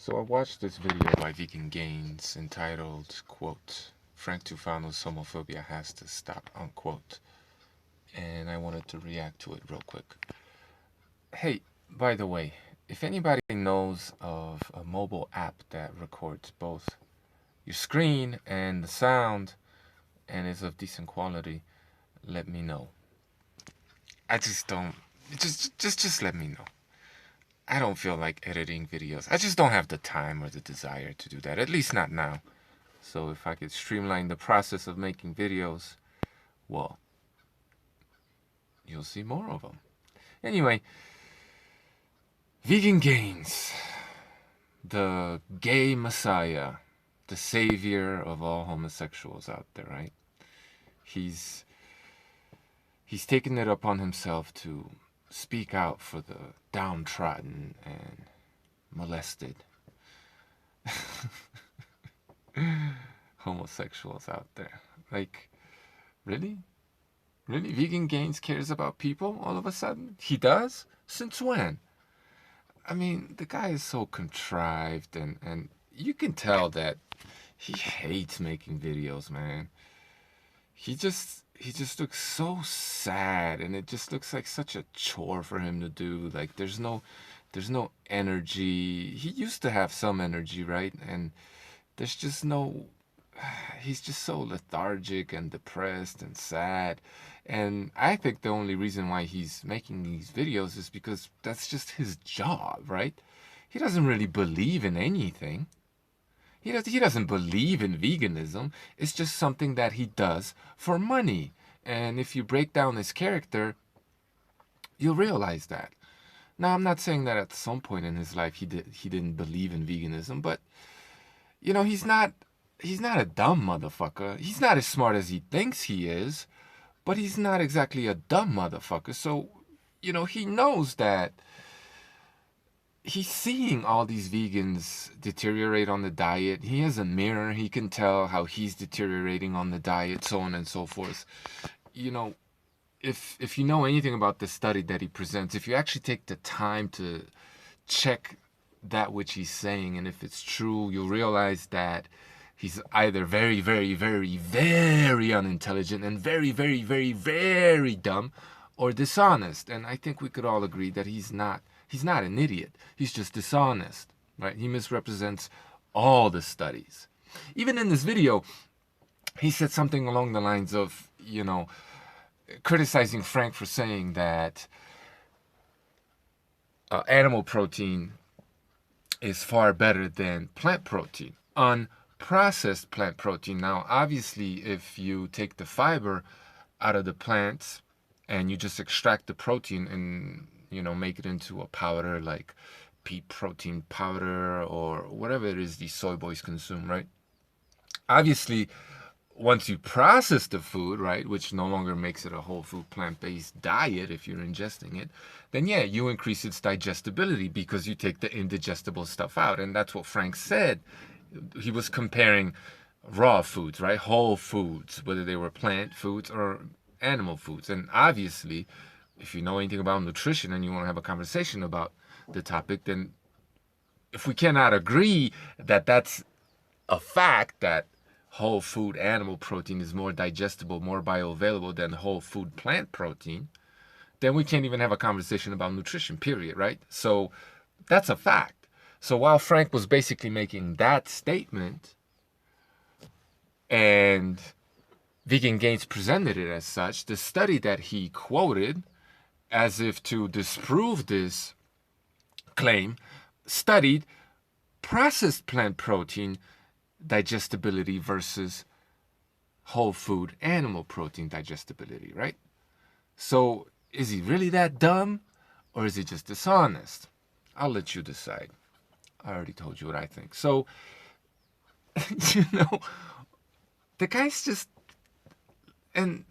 So I watched this video by Vegan Gains entitled, quote, Frank Tufano's homophobia has to stop, unquote. And I wanted to react to it real quick. Hey, by the way, if anybody knows of a mobile app that records both your screen and the sound and is of decent quality, let me know. I just don't, just let me know. I don't feel like editing videos. I just don't have the time or the desire to do that, at least not now. So if I could streamline the process of making videos, well, you'll see more of them. Anyway, Vegan Gains, the gay messiah, the savior of all homosexuals out there, right? He's taken it upon himself to speak out for the downtrodden and molested homosexuals out there. Like, really? Really? Vegan Gains cares about people all of a sudden? He does? Since when? I mean, the guy is so contrived, and you can tell that he hates making videos, man. He just looks so sad, and it just looks like such a chore for him to do. Like there's no energy. He used to have some energy, right? And there's just no, he's just so lethargic and depressed and sad. And I think the only reason why he's making these videos is because that's just his job, right? He doesn't really believe in anything. He doesn't believe in veganism. It's just something that he does for money. And if you break down his character, you'll realize that. Now, I'm not saying that at some point in his life he didn't believe in veganism, but you know, he's not a dumb motherfucker. He's not as smart as he thinks he is, but he's not exactly a dumb motherfucker. So, you know, he knows that he's seeing all these vegans deteriorate on the diet. He has a mirror. He can tell how he's deteriorating on the diet, so on and so forth. You know, if you know anything about the study that he presents, if you actually take the time to check that which he's saying, and if it's true, you'll realize that he's either very, very, very, very unintelligent and very, very, very, very dumb, or dishonest. And I think we could all agree that he's not an idiot. He's just dishonest, right? He misrepresents all the studies. Even in this video, he said something along the lines of, you know, criticizing Frank for saying that animal protein is far better than plant protein, unprocessed plant protein. Now, obviously, if you take the fiber out of the plants and you just extract the protein and, you know, make it into a powder like pea protein powder or whatever it is these soy boys consume, right? Obviously, once you process the food, right, which no longer makes it a whole food plant-based diet if you're ingesting it, then yeah, you increase its digestibility because you take the indigestible stuff out. And that's what Frank said. He was comparing raw foods, right, whole foods, whether they were plant foods or animal foods. And obviously, if you know anything about nutrition and you want to have a conversation about the topic, then if we cannot agree that that's a fact, that whole food animal protein is more digestible, more bioavailable than whole food plant protein, then we can't even have a conversation about nutrition, period, right? So that's a fact. So while Frank was basically making that statement and Vegan Gains presented it as such, the study that he quoted as if to disprove this claim studied processed plant protein digestibility versus whole food animal protein digestibility, right? So is he really that dumb, or is he just dishonest? I'll let you decide. I already told you what I think. So, you know, the guy's just, and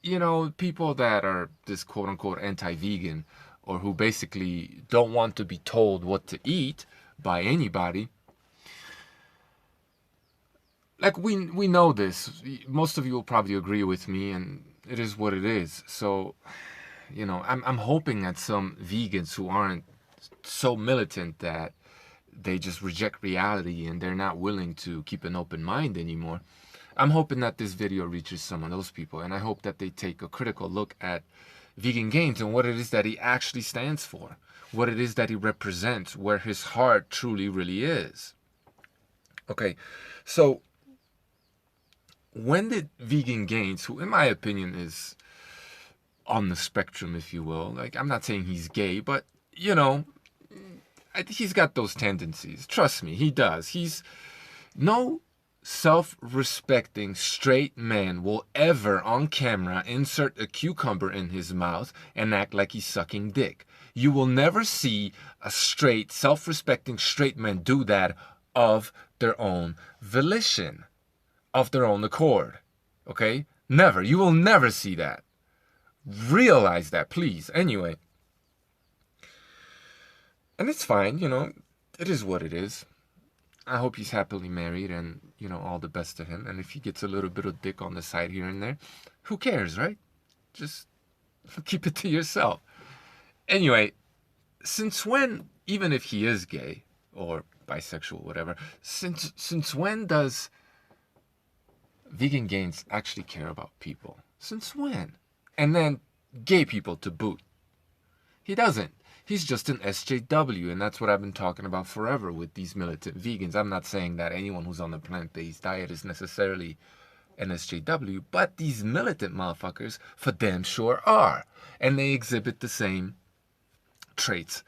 you know, people that are this quote unquote anti-vegan, or who basically don't want to be told what to eat by anybody, like we know this. Most of you will probably agree with me, and it is what it is. So, you know, I'm hoping that some vegans who aren't so militant that they just reject reality and they're not willing to keep an open mind anymore. I'm hoping that this video reaches some of those people, and I hope that they take a critical look at Vegan Gains and what it is that he actually stands for, what it is that he represents, where his heart truly really is. Okay, so when did Vegan Gains, who in my opinion is on the spectrum, if you will, like, I'm not saying he's gay, but, you know, he's got those tendencies. Trust me, he does. He's no self-respecting straight man will ever on camera insert a cucumber in his mouth and act like he's sucking dick. You will never see a straight, self-respecting straight man do that of their own volition, of their own accord. Okay? Never. You will never see that. Realize that, please. Anyway. And it's fine, you know, it is what it is. I hope he's happily married and, you know, all the best to him. And if he gets a little bit of dick on the side here and there, who cares, right? Just keep it to yourself. Anyway, since when, even if he is gay or bisexual, whatever, since when does Vegan Gains actually care about people? Since when? And then gay people to boot. He doesn't. He's just an SJW, and that's what I've been talking about forever with these militant vegans. I'm not saying that anyone who's on the plant-based diet is necessarily an SJW, but these militant motherfuckers for damn sure are. And they exhibit the same traits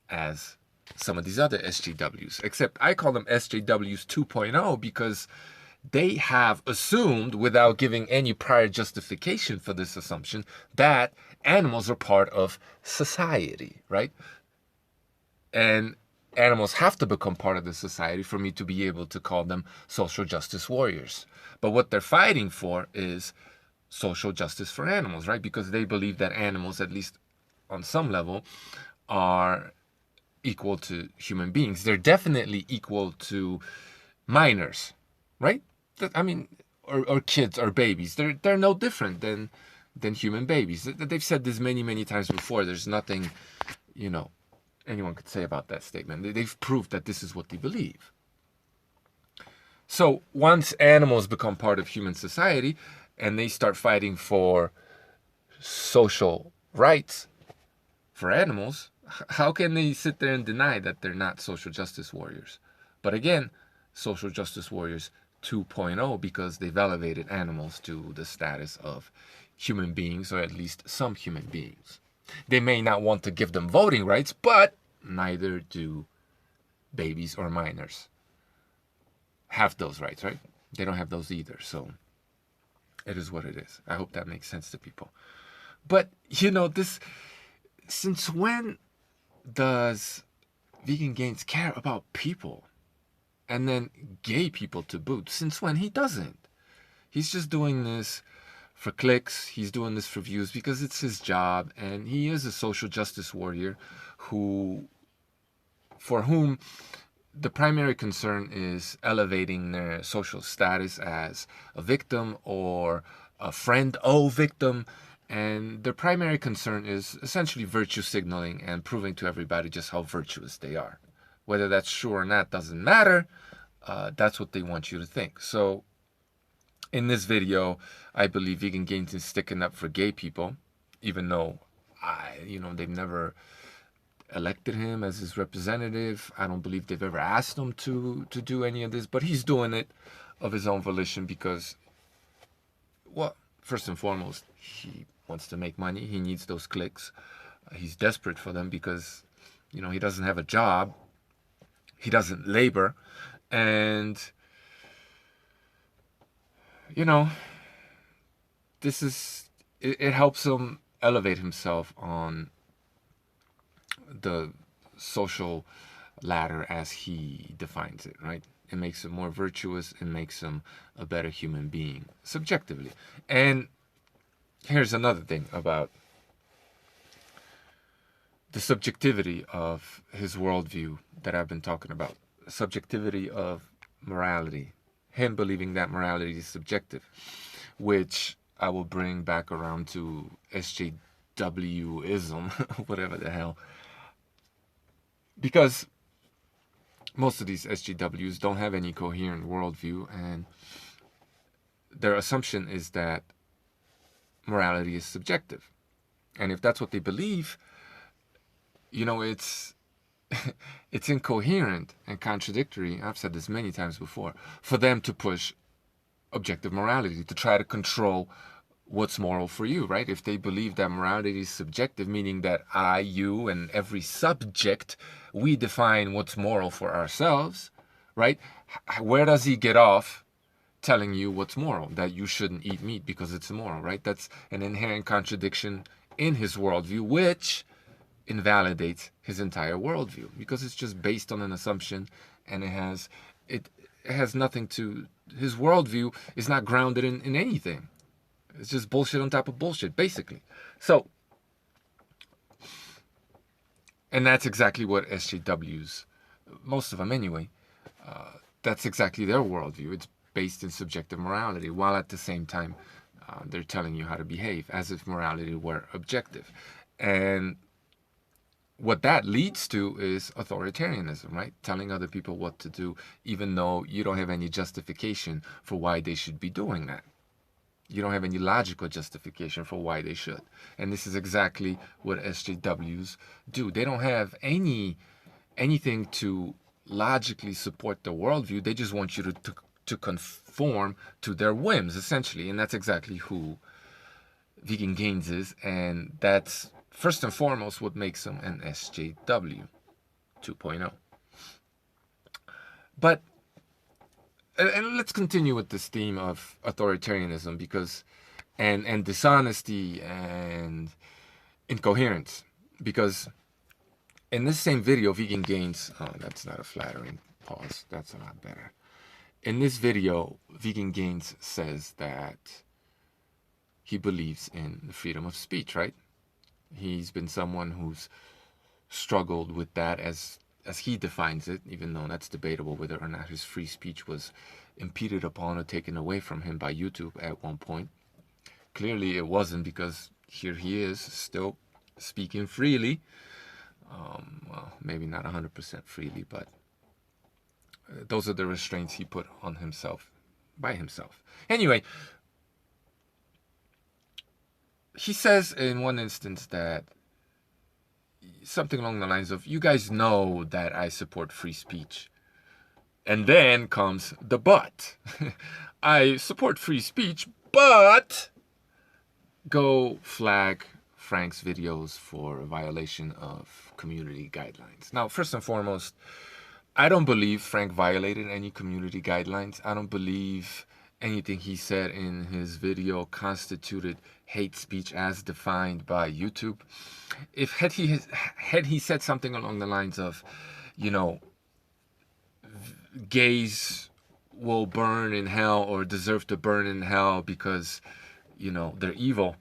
as some of these other SJWs. Except I call them SJWs 2.0 because they have assumed, without giving any prior justification for this assumption, that animals are part of society, right? And animals have to become part of the society for me to be able to call them social justice warriors. But what they're fighting for is social justice for animals, right? Because they believe that animals, at least on some level, are equal to human beings. They're definitely equal to minors, right? I mean, or kids or babies. They're no different than human babies. They've said this many times before. There's nothing, you know, anyone could say about that statement. They've proved that this is what they believe. So once animals become part of human society and they start fighting for social rights for animals, how can they sit there and deny that they're not social justice warriors? But again, social justice warriors 2.0, because they've elevated animals to the status of human beings, or at least some human beings. They may not want to give them voting rights, but neither do babies or minors have those rights, right? They don't have those either, so it is what it is. I hope that makes sense to people. But, you know, since when does Vegan Gains care about people? And then gay people to boot. Since when? He doesn't. He's just doing this for clicks. He's doing this for views because it's his job. And he is a social justice warrior for whom the primary concern is elevating their social status as a victim or a friend victim. And their primary concern is essentially virtue signaling and proving to everybody just how virtuous they are. Whether that's true or not doesn't matter. That's what they want you to think. So in this video, I believe Vegan Gains is sticking up for gay people, even though they've never elected him as his representative. I don't believe they've ever asked him to do any of this, but he's doing it of his own volition because, well, first and foremost, he wants to make money. He needs those clicks. He's desperate for them because, you know, he doesn't have a job. He doesn't labor. And, you know, it helps him elevate himself on the social ladder as he defines it, right? It makes him more virtuous. It makes him a better human being, subjectively. And here's another thing about the subjectivity of his worldview that I've been talking about. Subjectivity of morality. Him believing that morality is subjective, which I will bring back around to SJWism, whatever the hell. Because most of these SJWs don't have any coherent worldview, and their assumption is that morality is subjective. And if that's what they believe, it's it's incoherent and contradictory. I've said this many times before, for them to push objective morality, to try to control what's moral for you, right? If they believe that morality is subjective, meaning that I, you, and every subject, we define what's moral for ourselves, right? Where does he get off telling you what's moral? That you shouldn't eat meat because it's immoral, right? That's an inherent contradiction in his worldview, which invalidates his entire worldview, because it's just based on an assumption, and it has nothing to, his worldview is not grounded in anything. It's just bullshit on top of bullshit, basically. So, and that's exactly what SJWs, most of them anyway, that's exactly their worldview. It's based in subjective morality, while at the same time they're telling you how to behave as if morality were objective. And what that leads to is authoritarianism, right? Telling other people what to do, even though you don't have any justification for why they should be doing that. You don't have any logical justification for why they should. And this is exactly what SJWs do. They don't have anything to logically support their worldview. They just want you to conform to their whims, essentially. And that's exactly who Vegan Gains is. And that's first and foremost what makes him an SJW 2.0. But and let's continue with this theme of authoritarianism, because and dishonesty and incoherence, because in this same video, Vegan Gains, that's not a flattering pause, that's a lot better. In this video, Vegan Gains says that he believes in the freedom of speech, right? He's been someone who's struggled with that as he defines it, even though that's debatable whether or not his free speech was impeded upon or taken away from him by YouTube at one point. Clearly it wasn't, because here he is still speaking freely. Well, maybe not 100% freely, but those are the restraints he put on himself by himself. Anyway, he says in one instance that something along the lines of, you guys know that I support free speech. And then comes the but. I support free speech, but go flag Frank's videos for a violation of community guidelines. Now, first and foremost, I don't believe Frank violated any community guidelines. I don't believe anything he said in his video constituted hate speech as defined by YouTube. If had he said something along the lines of, gays will burn in hell or deserve to burn in hell because, they're evil,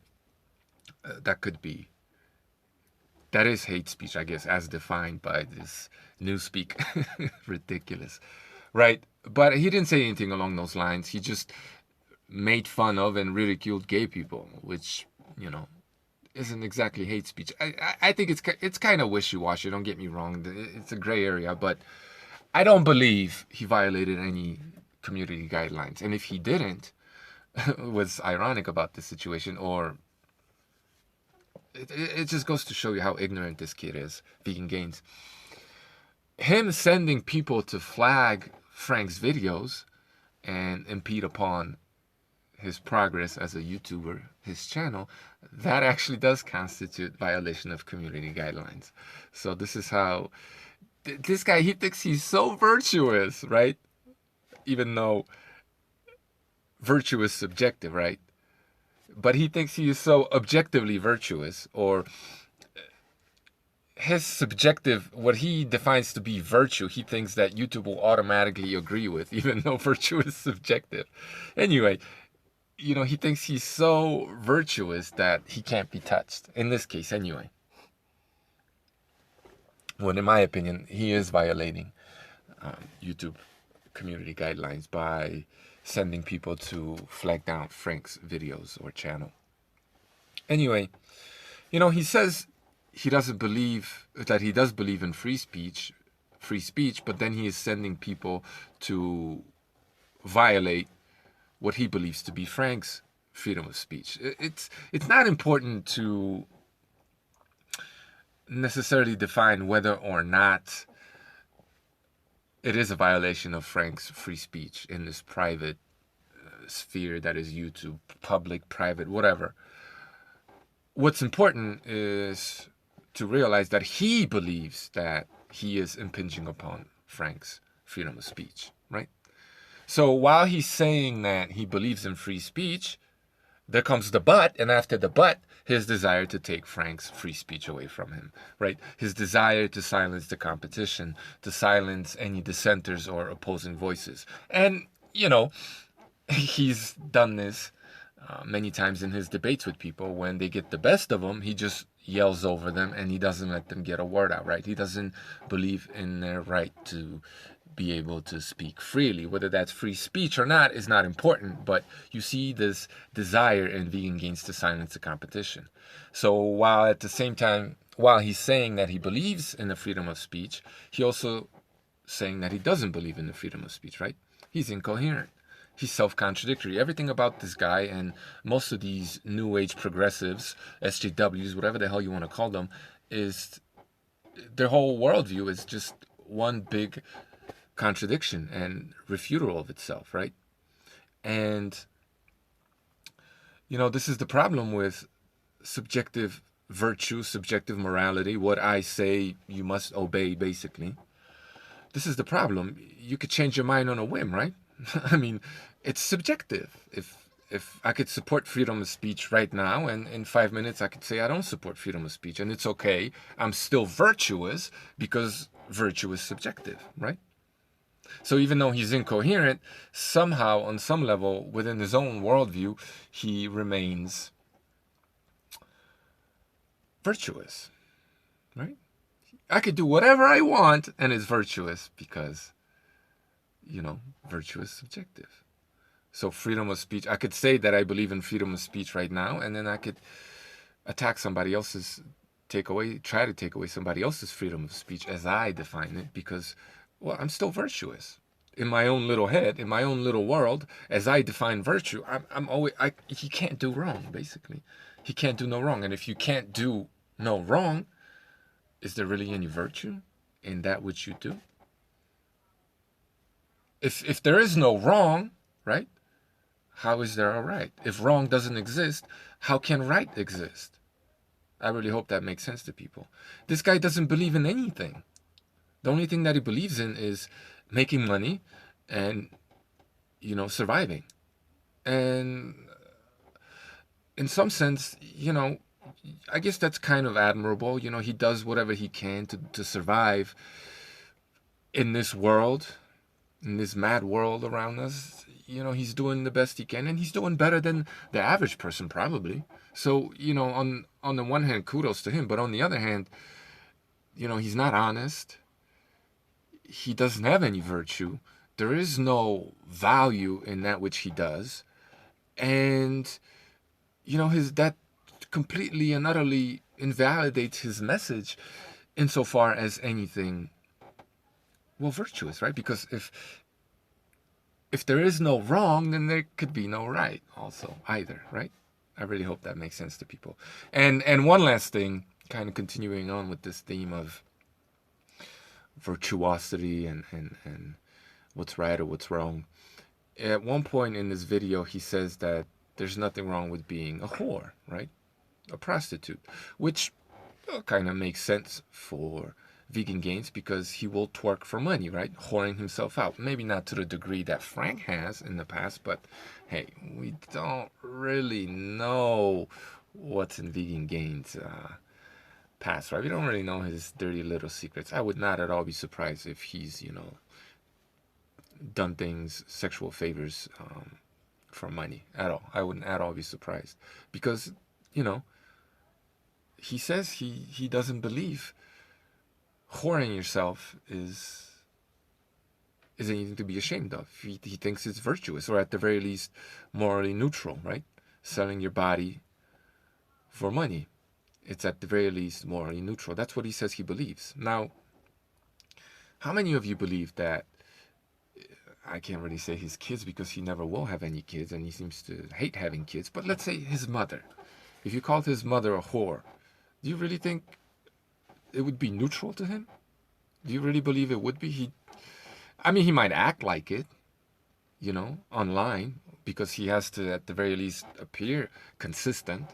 that is hate speech, I guess, as defined by this newspeak. Ridiculous, right? But he didn't say anything along those lines. He just made fun of and ridiculed gay people, which, isn't exactly hate speech. I think it's kind of wishy-washy, don't get me wrong. It's a gray area, but I don't believe he violated any community guidelines. And if he didn't, what's ironic about this situation, or it just goes to show you how ignorant this kid is, Vegan Gains. Him sending people to flag Frank's videos and impede upon his progress as a YouTuber, his channel, that actually does constitute violation of community guidelines. So this is how this guy, he thinks he's so virtuous, right? Even though virtue is subjective, right? But he thinks he is so objectively virtuous, or his subjective, what he defines to be virtue, he thinks that YouTube will automatically agree with, even though virtue is subjective. Anyway, he thinks he's so virtuous that he can't be touched. In this case, anyway. Well, in my opinion, he is violating YouTube community guidelines by sending people to flag down Frank's videos or channel. Anyway, he says he doesn't believe that he does believe in free speech free speech, but then he is sending people to violate what he believes to be Frank's freedom of speech. It's not important to necessarily define whether or not it is a violation of Frank's free speech in this private sphere that is YouTube, public, private, whatever. What's important is to realize that he believes that he is impinging upon Frank's freedom of speech, right? So while he's saying that he believes in free speech, there comes the but, and after the but, his desire to take Frank's free speech away from him, right? His desire to silence the competition, to silence any dissenters or opposing voices. And, you know, he's done this many times in his debates with people. When they get the best of him, he just yells over them and he doesn't let them get a word out, right? He doesn't believe in their right to be able to speak freely. Whether that's free speech or not is not important, but you see this desire in vegan gains to silence the competition. So while at the same time, while he's saying that he believes in the freedom of speech, he also saying that he doesn't believe in the freedom of speech, right? He's incoherent. He's self-contradictory. Everything about this guy and most of these new age progressives, SJWs, whatever the hell you want to call them, is their whole worldview is just one big contradiction and refutal of itself, right? And, you know, this is the problem with subjective virtue, subjective morality. What I say, you must obey, basically. This is the problem. You could change your mind on a whim, right? I mean, it's subjective. If I could support freedom of speech right now, and in 5 minutes I could say I don't support freedom of speech, and it's okay. I'm still virtuous because virtue is subjective, right? So even though he's incoherent, somehow, on some level, within his own worldview, he remains virtuous, right? I could do whatever I want, and it's virtuous because, you know, virtue is subjective. So freedom of speech, I could say that I believe in freedom of speech right now, and then I could attack somebody else's, try to take away somebody else's freedom of speech as I define it, because, well, I'm still virtuous. In my own little head, in my own little world, as I define virtue, he can't do wrong, basically. He can't do no wrong. And if you can't do no wrong, is there really any virtue in that which you do? If there is no wrong, right, how is there a right? If wrong doesn't exist, how can right exist? I really hope that makes sense to people. This guy doesn't believe in anything. The only thing that he believes in is making money and, you know, surviving. And in some sense, you know, I guess that's kind of admirable. You know, he does whatever he can to survive in this world, in this mad world around us. You know, he's doing the best he can, and he's doing better than the average person, probably. So, you know, on the one hand, kudos to him, but on the other hand, you know, he's not honest. He doesn't have any virtue. There is no value in that which he does. And, you know, that completely and utterly invalidates his message insofar as anything, well, virtuous, right? Because if there is no wrong, then there could be no right also either, right? I really hope that makes sense to people. And one last thing, kind of continuing on with this theme of virtuosity and what's right or what's wrong. At one point in this video, he says that there's nothing wrong with being a whore, right? A prostitute, which kind of makes sense for vegan gains because he will twerk for money, right? Whoring himself out. Maybe not to the degree that Frank has in the past, but hey, we don't really know what's in vegan gains past, right? We don't really know his dirty little secrets. I would not at all be surprised if he's, you know, done things, sexual favors for money at all. I wouldn't at all be surprised because, you know, he says he doesn't believe whoring yourself is anything to be ashamed of. He thinks it's virtuous, or at the very least morally neutral, right? Selling your body for money, it's at the very least morally neutral. That's what he says he believes. Now, How many of you believe that, I can't really say his kids because he never will have any kids and he seems to hate having kids, but let's say his mother. If you called his mother a whore, do you really think it would be neutral to him? Do you really believe it would be? I mean, he might act like it, online, because he has to, at the very least, appear consistent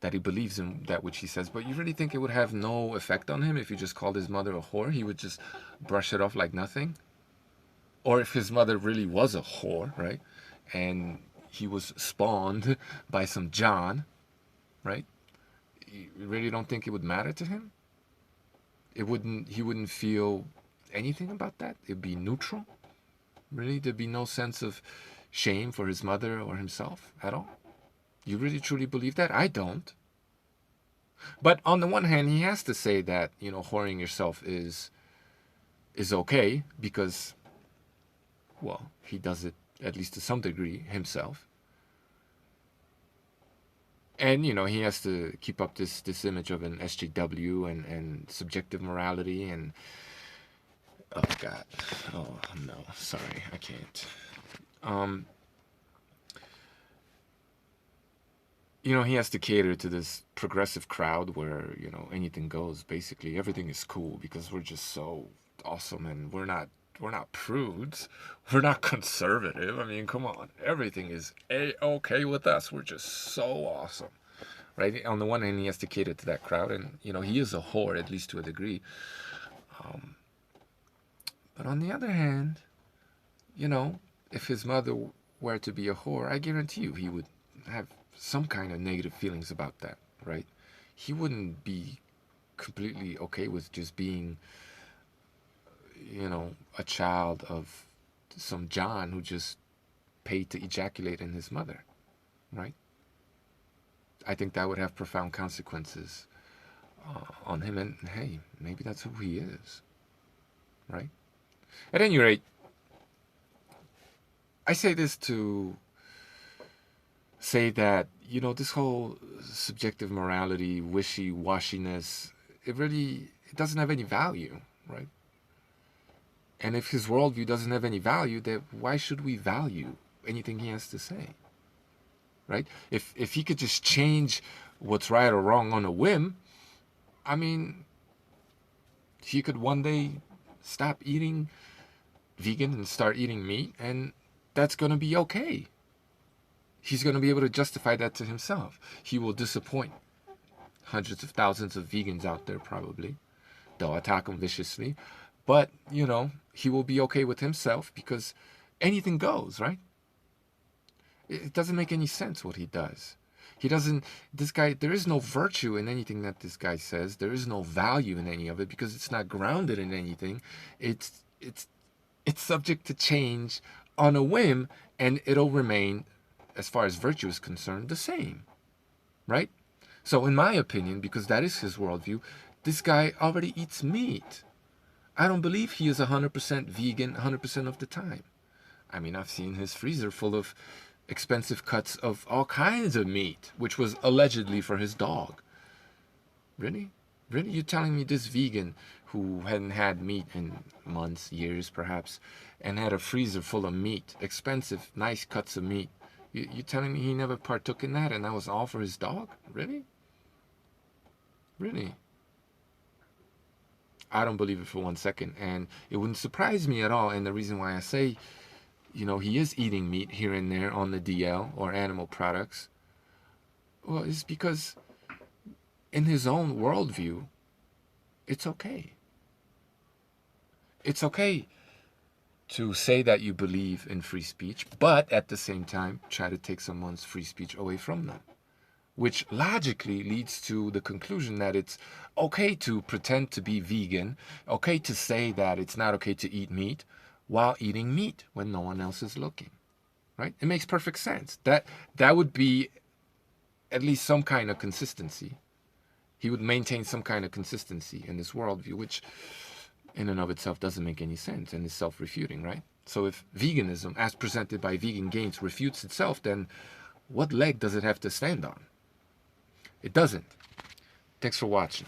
that he believes in that which he says. But you really think it would have no effect on him if you just called his mother a whore? He would just brush it off like nothing? Or if his mother really was a whore, right? And he was spawned by some John, right? You really don't think it would matter to him? He wouldn't feel anything about that? It'd be neutral? Really? There'd be no sense of shame for his mother or himself at all? You really truly believe that? I don't. But on the one hand, he has to say that, whoring yourself is okay because, well, he does it at least to some degree himself. And, he has to keep up this image of an SJW and subjective morality and, oh, God. Oh, no. Sorry. I can't. He has to cater to this progressive crowd where, anything goes. Basically, everything is cool because we're just so awesome and we're not prudes. We're not conservative. I mean, come on. Everything is A-okay with us. We're just so awesome. Right? On the one hand, he has to cater to that crowd and, he is a whore, at least to a degree. But on the other hand, if his mother were to be a whore, I guarantee you he would have some kind of negative feelings about that, right? He wouldn't be completely okay with just being, a child of some John who just paid to ejaculate in his mother, right? I think that would have profound consequences on him. And hey, maybe that's who he is, right? At any rate, I say this to say that, this whole subjective morality, wishy-washiness, it doesn't have any value, right? And if his worldview doesn't have any value, then why should we value anything he has to say, right? If he could just change what's right or wrong on a whim, I mean, he could one day stop eating vegan and start eating meat, and that's going to be okay. He's going to be able to justify that to himself. He will disappoint hundreds of thousands of vegans out there probably. They'll attack him viciously. But, he will be okay with himself because anything goes, right? It doesn't make any sense what he does. There is no virtue in anything that this guy says. There is no value in any of it because it's not grounded in anything. It's subject to change on a whim, and it'll remain, as far as virtue is concerned, the same, right? So in my opinion, because that is his worldview, this guy already eats meat. I don't believe he is 100% vegan 100% of the time. I mean, I've seen his freezer full of expensive cuts of all kinds of meat, which was allegedly for his dog. Really? Really? You're telling me this vegan who hadn't had meat in months, years perhaps, and had a freezer full of meat, expensive, nice cuts of meat, you're telling me he never partook in that and that was all for his dog? Really? Really? I don't believe it for 1 second, and it wouldn't surprise me at all. And the reason why I say, he is eating meat here and there on the DL or animal products, well, is because in his own worldview, it's okay. It's okay to say that you believe in free speech, but at the same time, try to take someone's free speech away from them. Which logically leads to the conclusion that it's okay to pretend to be vegan, okay to say that it's not okay to eat meat while eating meat when no one else is looking, right? It makes perfect sense. That would be at least some kind of consistency. He would maintain some kind of consistency in this worldview, which in and of itself doesn't make any sense and is self-refuting, right? So if veganism, as presented by Vegan Gains, refutes itself, then what leg does it have to stand on? It doesn't. Thanks for watching.